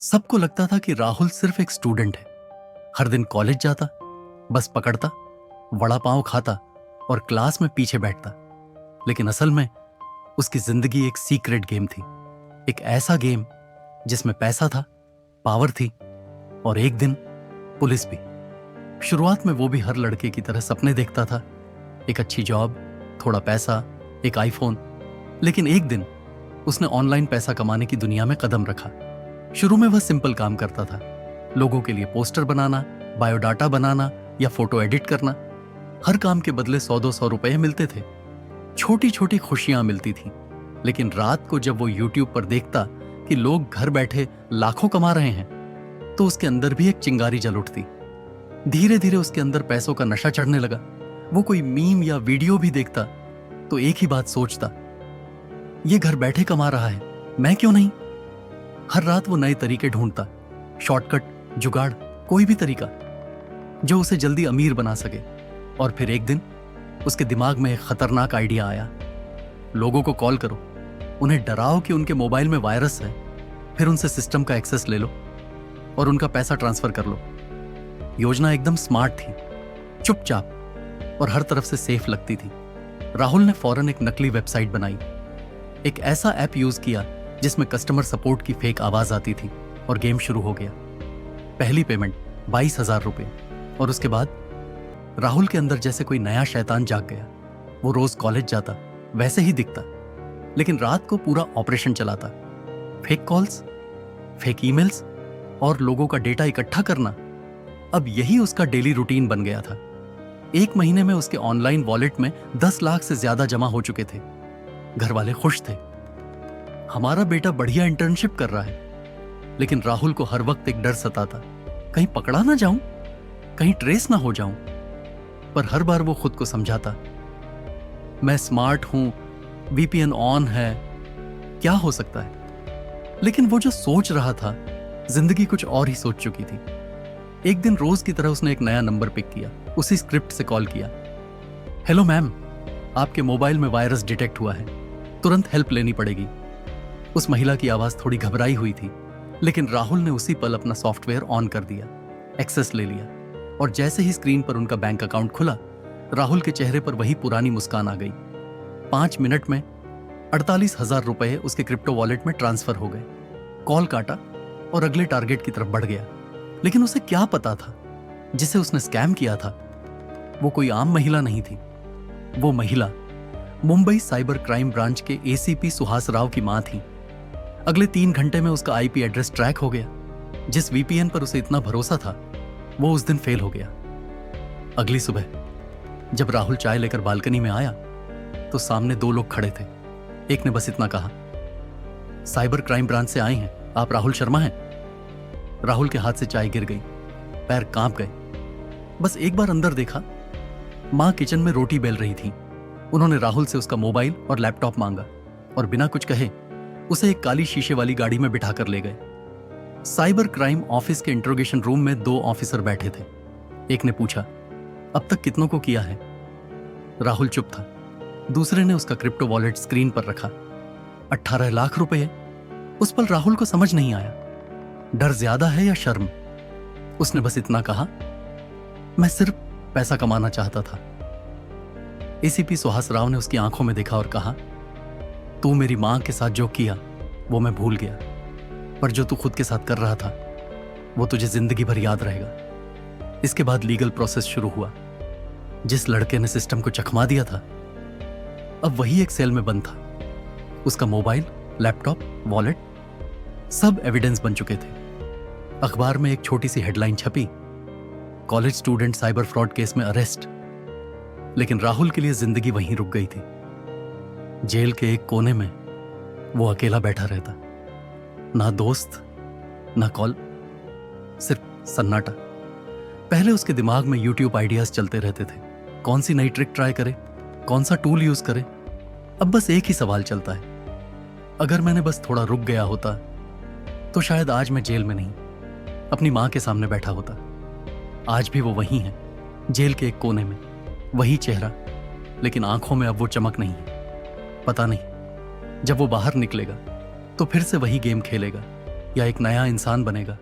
सबको लगता था कि राहुल सिर्फ एक स्टूडेंट है। हर दिन कॉलेज जाता, बस पकड़ता, वड़ा पाव खाता और क्लास में पीछे बैठता। लेकिन असल में उसकी जिंदगी एक सीक्रेट गेम थी। एक ऐसा गेम जिसमें पैसा था, पावर थी और एक दिन पुलिस भी। शुरुआत में वो भी हर लड़के की तरह सपने देखता था, एक अच्छी जॉब, थोड़ा पैसा, एक आईफोन। लेकिन एक दिन उसने ऑनलाइन पैसा कमाने की दुनिया में कदम रखा। शुरू में वह सिंपल काम करता था, लोगों के लिए पोस्टर बनाना, बायोडाटा बनाना या फोटो एडिट करना। हर काम के बदले 100-200 रुपए मिलते थे। छोटी छोटी खुशियां मिलती थीं। लेकिन रात को जब वो यूट्यूब पर देखता कि लोग घर बैठे लाखों कमा रहे हैं, तो उसके अंदर भी एक चिंगारी जल उठती। धीरे धीरे उसके अंदर पैसों का नशा चढ़ने लगा। वो कोई मीम या वीडियो भी देखता तो एक ही बात सोचता, ये घर बैठे कमा रहा है, मैं क्यों नहीं। हर रात वो नए तरीके ढूंढता, शॉर्टकट, जुगाड़, कोई भी तरीका जो उसे जल्दी अमीर बना सके। और फिर एक दिन उसके दिमाग में एक खतरनाक आइडिया आया। लोगों को कॉल करो, उन्हें डराओ कि उनके मोबाइल में वायरस है, फिर उनसे सिस्टम का एक्सेस ले लो और उनका पैसा ट्रांसफर कर लो। योजना एकदम स्मार्ट थी, चुपचाप और हर तरफ से सेफ लगती थी। राहुल ने फौरन एक नकली वेबसाइट बनाई, एक ऐसा ऐप यूज किया जिसमें कस्टमर सपोर्ट की फेक आवाज आती थी और गेम शुरू हो गया। पहली पेमेंट 22,000 रुपए और उसके बाद राहुल के अंदर जैसे कोई नया शैतान जाग गया। वो रोज कॉलेज जाता, वैसे ही दिखता, लेकिन रात को पूरा ऑपरेशन चलाता। फेक कॉल्स, फेक ईमेल्स और लोगों का डेटा इकट्ठा करना, अब यही उसका डेली रूटीन बन गया था। एक महीने में उसके ऑनलाइन वॉलेट में 10 लाख से ज्यादा जमा हो चुके थे। घर वाले खुश थे, हमारा बेटा बढ़िया इंटर्नशिप कर रहा है। लेकिन राहुल को हर वक्त एक डर सताता, कहीं पकड़ा ना जाऊं, कहीं ट्रेस ना हो जाऊं। पर हर बार वो खुद को समझाता, मैं स्मार्ट हूं, वीपीएन ऑन है, क्या हो सकता है। लेकिन वो जो सोच रहा था, जिंदगी कुछ और ही सोच चुकी थी। एक दिन रोज की तरह उसने एक नया नंबर पिक किया, उसी स्क्रिप्ट से कॉल किया। हेलो मैम, आपके मोबाइल में वायरस डिटेक्ट हुआ है, तुरंत हेल्प लेनी पड़ेगी। उस महिला की आवाज थोड़ी घबराई हुई थी, लेकिन राहुल ने उसी पल अपना सॉफ्टवेयर ऑन कर दिया, एक्सेस ले लिया और जैसे ही स्क्रीन पर उनका बैंक अकाउंट खुला, राहुल के चेहरे पर वही पुरानी मुस्कान आ गई। 5 मिनट में 48,000 रुपए उसके क्रिप्टो वॉलेट में ट्रांसफर हो गए। कॉल काटा और अगले टारगेट की तरफ बढ़ गया। लेकिन उसे क्या पता था, जिसे उसने स्कैम किया था वो कोई आम महिला नहीं थी। वो महिला मुंबई साइबर क्राइम ब्रांच के एसीपी सुहास राव की मां थी। अगले 3 घंटे में उसका आईपी एड्रेस ट्रैक हो गया। जिस वीपीएन पर उसे इतना भरोसा था, वो उस दिन फेल हो गया। अगली सुबह जब राहुल चाय लेकर बालकनी में आया, तो सामने 2 लोग खड़े थे। एक ने बस इतना कहा, साइबर क्राइम ब्रांच से आए हैं, आप राहुल शर्मा हैं। राहुल के हाथ से चाय गिर गई, पैर कांप गए। बस एक बार अंदर देखा, मां किचन में रोटी बेल रही थी। उन्होंने राहुल से उसका मोबाइल और लैपटॉप मांगा और बिना कुछ कहे उसे एक काली शीशे वाली गाड़ी में बिठाकर ले गए। साइबर क्राइम ऑफिस के इंट्रोगेशन रूम में 2 ऑफिसर बैठे थे। एक ने पूछा, अब तक कितनों को किया है। राहुल चुप था। दूसरे ने उसका क्रिप्टो वॉलेट स्क्रीन पर रखा, 18 लाख रुपए। उस पल राहुल को समझ नहीं आया, डर ज्यादा है या शर्म। उसने बस इतना कहा, मैं सिर्फ पैसा कमाना चाहता था। एसीपी सुहास राव ने उसकी आंखों में देखा और कहा, तू मेरी मां के साथ जो किया वो मैं भूल गया, पर जो तू खुद के साथ कर रहा था वो तुझे जिंदगी भर याद रहेगा। इसके बाद लीगल प्रोसेस शुरू हुआ। जिस लड़के ने सिस्टम को चकमा दिया था, अब वही एक सेल में बंद था। उसका मोबाइल, लैपटॉप, वॉलेट सब एविडेंस बन चुके थे। अखबार में एक छोटी सी हेडलाइन छपी, college student cyber fraud case में अरेस्ट। लेकिन राहुल के लिए जिंदगी वहीं रुक गई थी। जेल के एक कोने में वो अकेला बैठा रहता, ना दोस्त, ना कॉल, सिर्फ सन्नाटा। पहले उसके दिमाग में यूट्यूब आइडियाज चलते रहते थे, कौन सी नई ट्रिक ट्राई करे, कौन सा टूल यूज करे। अब बस एक ही सवाल चलता है, अगर मैंने बस थोड़ा रुक गया होता तो शायद आज मैं जेल में नहीं, अपनी मां के सामने बैठा होता। आज भी वो वही है, जेल के एक कोने में, वही चेहरा, लेकिन आंखों में अब वो चमक नहीं है। पता नहीं जब वो बाहर निकलेगा तो फिर से वही गेम खेलेगा या एक नया इंसान बनेगा।